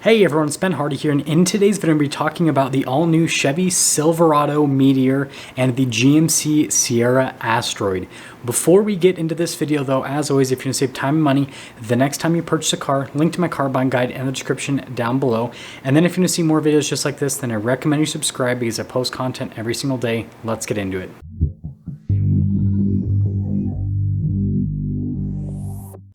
Hey everyone, it's Ben Hardy here, and in today's video, I'm going to be talking about the all-new Chevy Silverado Meteor and the GMC Sierra Asteroid. Before we get into this video though, as always, if you're going to save time and money, the next time you purchase a car, link to my car buying guide in the description down below. And then if you're going to see more videos just like this, then I recommend you subscribe because I post content every single day. Let's get into it.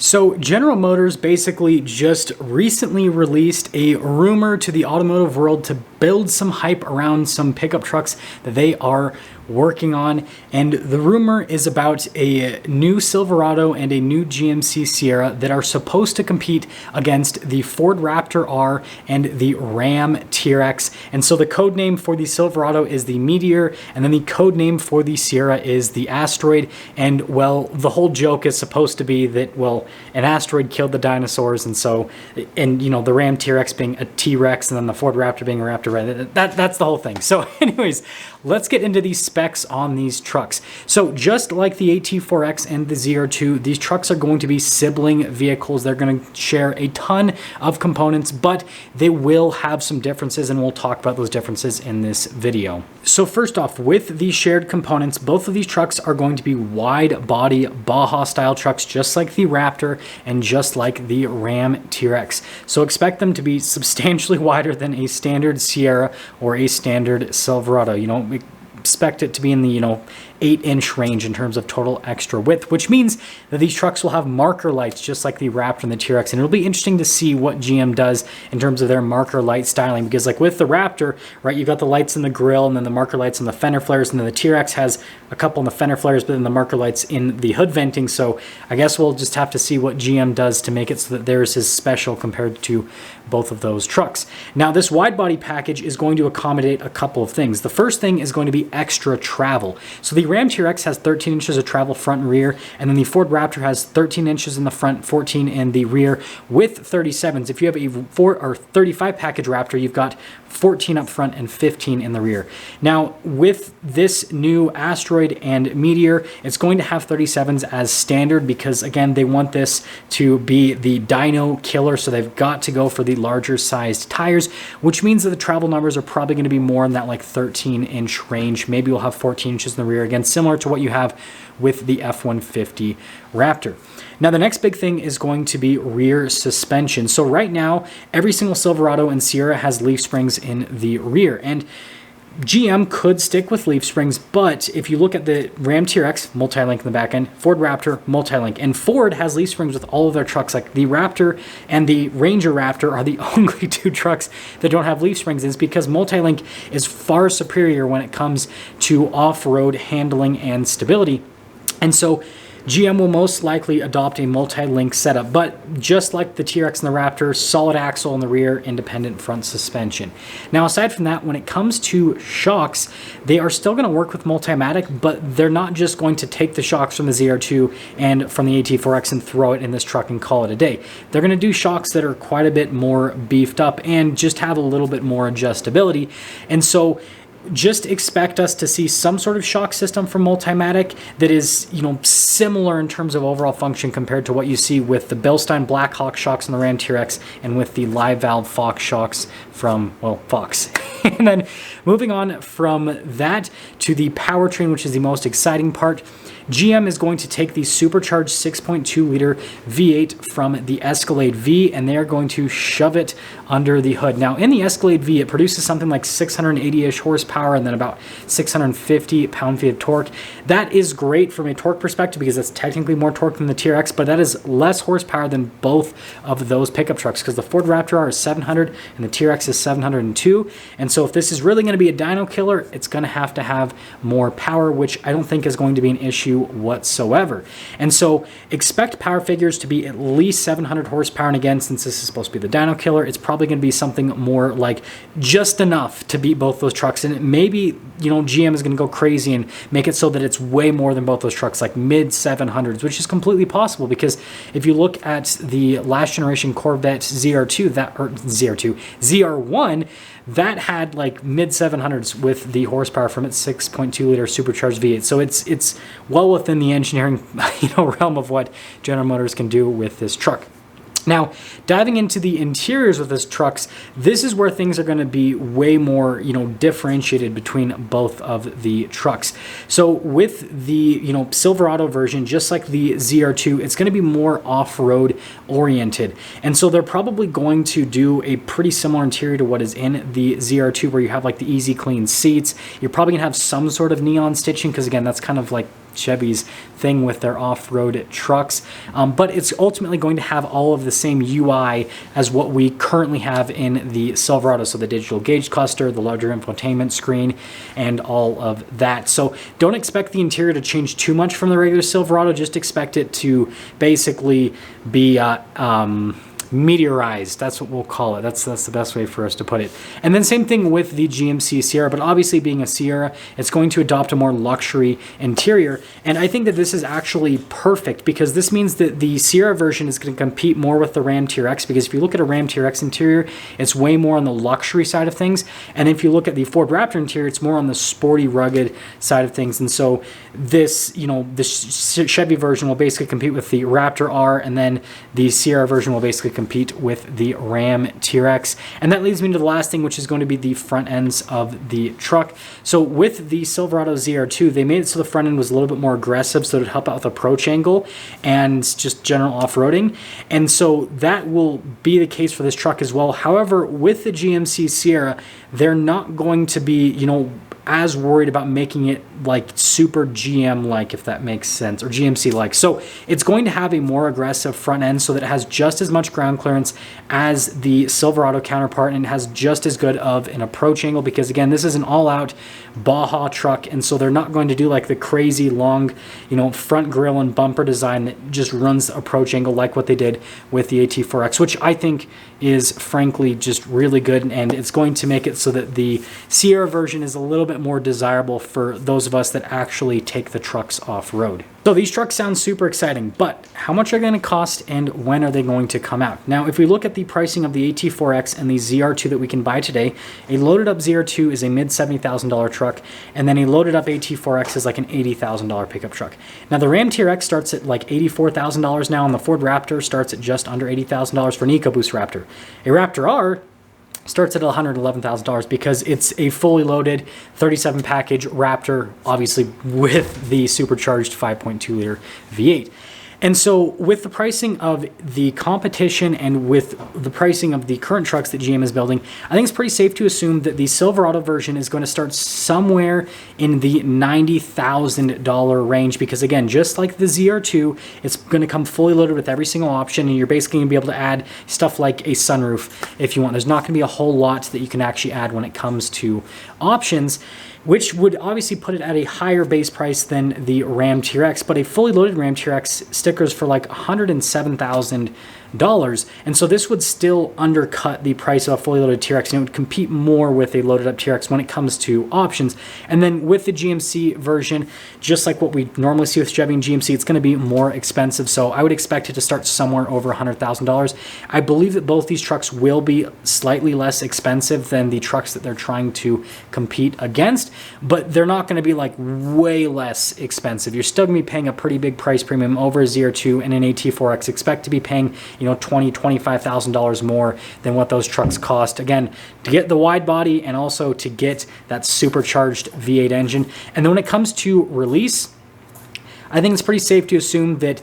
So General Motors basically just recently released a rumor to the automotive world to build some hype around some pickup trucks that they are working on, and the rumor is about a new Silverado and a new GMC Sierra that are supposed to compete against the Ford Raptor R and the Ram TRX. And so the code name for the Silverado is the Meteor, and then the code name for the Sierra is the Asteroid. And well, the whole joke is supposed to be that, well, an asteroid killed the dinosaurs, and so, and you know, the Ram TRX being a T-Rex and then the Ford Raptor being a Raptor, right? That's the whole thing. So anyways, let's get into these specs on these trucks. So just like the AT4X and the ZR2, these trucks are going to be sibling vehicles. They're going to share a ton of components, but they will have some differences, and we'll talk about those differences in this video. So first off, with these shared components, both of these trucks are going to be wide body Baja style trucks, just like the Raptor and just like the Ram TRX. So expect them to be substantially wider than a standard Sierra or a standard Silverado. You know, expect it to be in the 8-inch range in terms of total extra width, which means that these trucks will have marker lights just like the Raptor and the TRX. And it'll be interesting to see what GM does in terms of their marker light styling, because like with the Raptor, right, you've got the lights in the grille and then the marker lights in the fender flares, and then the TRX has a couple in the fender flares, but then the marker lights in the hood venting. So I guess we'll just have to see what GM does to make it so that theirs is special compared to both of those trucks. Now, this wide body package is going to accommodate a couple of things. The first thing is going to be extra travel. So the Ram TRX has 13 inches of travel front and rear, and then the Ford Raptor has 13 inches in the front, 14 in the rear with 37s. If you have a 35 package Raptor, you've got 14 up front and 15 in the rear. Now, with this new Asteroid and Meteor, it's going to have 37s as standard because, again, they want this to be the dyno killer, so they've got to go for the larger sized tires, which means that the travel numbers are probably going to be more in that like 13-inch range. Maybe we'll have 14 inches in the rear, again, similar to what you have with the F-150 Raptor. Now, the next big thing is going to be rear suspension. So right now, every single Silverado and Sierra has leaf springs in the rear, and GM could stick with leaf springs, but if you look at the Ram TRX, multi-link in the back end, Ford Raptor, multi-link, and Ford has leaf springs with all of their trucks. Like the Raptor and the Ranger Raptor are the only two trucks that don't have leaf springs. It's because multi-link is far superior when it comes to off-road handling and stability. And so GM will most likely adopt a multi-link setup, but just like the TRX and the Raptor, solid axle in the rear, independent front suspension. Now, aside from that, when it comes to shocks, they are still going to work with Multimatic, but they're not just going to take the shocks from the ZR2 and from the AT4X and throw it in this truck and call it a day. They're going to do shocks that are quite a bit more beefed up and just have a little bit more adjustability. And so just expect us to see some sort of shock system from Multimatic that is, similar in terms of overall function compared to what you see with the Bilstein Blackhawk shocks on the Ram TRX and with the live valve Fox shocks from, well, Fox. And then moving on from that to the powertrain, which is the most exciting part, GM is going to take the supercharged 6.2 liter V8 from the Escalade V, and they are going to shove it under the hood. Now, in the Escalade V, it produces something like 680-ish horsepower and then about 650 pound-feet of torque. That is great from a torque perspective because it's technically more torque than the TRX, but that is less horsepower than both of those pickup trucks because the Ford Raptor R is 700 and the TRX is 702. And so if this is really going to be a dyno killer, it's going to have more power, which I don't think is going to be an issue whatsoever. And so expect power figures to be at least 700 horsepower, and again, since this is supposed to be the dyno killer, it's probably going to be something more like just enough to beat both those trucks. And maybe GM is going to go crazy and make it so that it's way more than both those trucks, like mid 700s, which is completely possible because if you look at the last generation Corvette ZR1, that had like mid 700s with the horsepower from its 6.2 liter supercharged V8. So it's well within the engineering realm of what General Motors can do with this truck. Now, diving into the interiors of this trucks, this is where things are going to be way more, differentiated between both of the trucks. So with the, Silverado version, just like the ZR2, it's going to be more off-road oriented. And so they're probably going to do a pretty similar interior to what is in the ZR2, where you have like the easy clean seats. You're probably going to have some sort of neon stitching, because again, that's kind of like Chevy's thing with their off-road trucks, but it's ultimately going to have all of the same UI as what we currently have in the Silverado. So the digital gauge cluster, the larger infotainment screen, and all of that. So don't expect the interior to change too much from the regular Silverado. Just expect it to basically be meteorized. That's what we'll call it. That's the best way for us to put it. And then same thing with the GMC Sierra, but obviously being a Sierra, it's going to adopt a more luxury interior. And I think that this is actually perfect, because this means that the Sierra version is going to compete more with the Ram TRX, because if you look at a Ram TRX interior, it's way more on the luxury side of things. And if you look at the Ford Raptor interior, it's more on the sporty, rugged side of things. And so this, this Chevy version will basically compete with the Raptor R, and then the Sierra version will basically compete with the Ram TRX. And that leads me to the last thing, which is going to be the front ends of the truck. So with the Silverado ZR2, they made it so the front end was a little bit more aggressive, so it would help out with approach angle and just general off-roading. And so that will be the case for this truck as well. However, with the GMC Sierra, they're not going to be, as worried about making it like super GM-like, if that makes sense, or GMC-like. So it's going to have a more aggressive front end, so that it has just as much ground clearance as the Silverado counterpart, and it has just as good of an approach angle, because again, this is an all-out Baja truck, and so they're not going to do like the crazy long, front grille and bumper design that just runs the approach angle like what they did with the AT4X, which I think is frankly just really good, and it's going to make it so that the Sierra version is a little bit more desirable for those of us that actually take the trucks off-road. So these trucks sound super exciting, but how much are they going to cost, and when are they going to come out? Now, if we look at the pricing of the AT4X and the ZR2 that we can buy today, a loaded up ZR2 is a mid $70,000 truck, and then a loaded up AT4X is like an $80,000 pickup truck. Now the Ram TRX starts at like $84,000 now, and the Ford Raptor starts at just under $80,000 for an EcoBoost Raptor. A Raptor R starts at $111,000 because it's a fully loaded 37 package Raptor, obviously with the supercharged 5.2 liter V8. And so with the pricing of the competition and with the pricing of the current trucks that GM is building, I think it's pretty safe to assume that the Silverado version is going to start somewhere in the $90,000 range, because again, just like the ZR2, it's going to come fully loaded with every single option, and you're basically going to be able to add stuff like a sunroof if you want. There's not going to be a whole lot that you can actually add when it comes to options, which would obviously put it at a higher base price than the Ram TRX, but a fully loaded Ram TRX stickers for like $107,000. And so this would still undercut the price of a fully loaded TRX, and it would compete more with a loaded up TRX when it comes to options. And then with the GMC version, just like what we normally see with Chevy and GMC, it's going to be more expensive. So I would expect it to start somewhere over $100,000. I believe that both these trucks will be slightly less expensive than the trucks that they're trying to compete against, but they're not going to be like way less expensive. You're still going to be paying a pretty big price premium over a ZR2 and an AT4X. Expect to be paying $20,000, $25,000 more than what those trucks cost. Again, to get the wide body and also to get that supercharged V8 engine. And then when it comes to release, I think it's pretty safe to assume that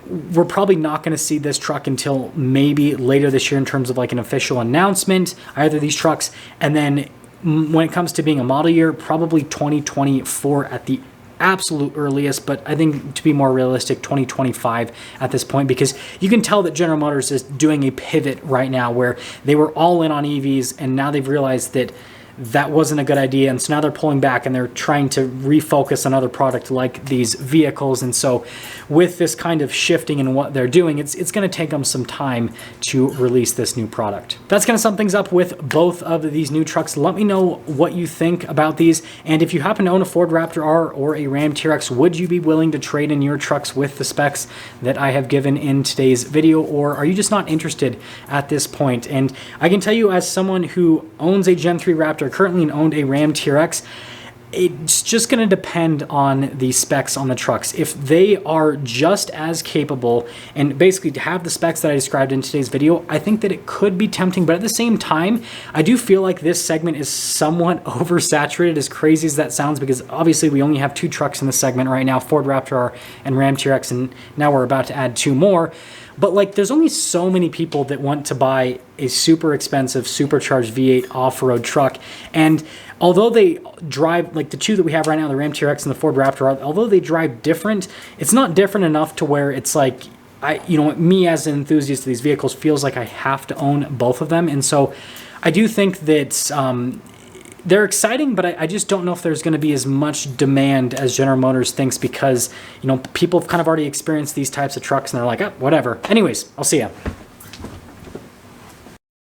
we're probably not going to see this truck until maybe later this year in terms of like an official announcement, either of these trucks. And then when it comes to being a model year, probably 2024 at the absolute earliest, but I think to be more realistic, 2025 at this point, because you can tell that General Motors is doing a pivot right now where they were all in on EVs, and now they've realized that that wasn't a good idea, and so now they're pulling back and they're trying to refocus on other product like these vehicles. And so with this kind of shifting in what they're doing, it's going to take them some time to release this new product. That's going to sum things up with both of these new trucks. Let me know what you think about these, and if you happen to own a Ford Raptor R or a Ram TRX, would you be willing to trade in your trucks with the specs that I have given in today's video, or are you just not interested at this point? And I can tell you, as someone who owns a Gen 3 Raptor currently and owned a Ram TRX, it's just going to depend on the specs on the trucks. If they are just as capable and basically to have the specs that I described in today's video, I think that it could be tempting. But at the same time, I do feel like this segment is somewhat oversaturated, as crazy as that sounds, because obviously we only have 2 trucks in the segment right now, Ford Raptor R and Ram TRX, and now we're about to add 2 more. But like, there's only so many people that want to buy a super expensive supercharged V8 off-road truck. And although they drive, like the 2 that we have right now, the Ram TRX and the Ford Raptor, although they drive different, it's not different enough to where it's like, me as an enthusiast of these vehicles feels like I have to own both of them. And so I do think that they're exciting, but I just don't know if there's going to be as much demand as General Motors thinks, because, people have kind of already experienced these types of trucks and they're like, oh, whatever. Anyways, I'll see ya.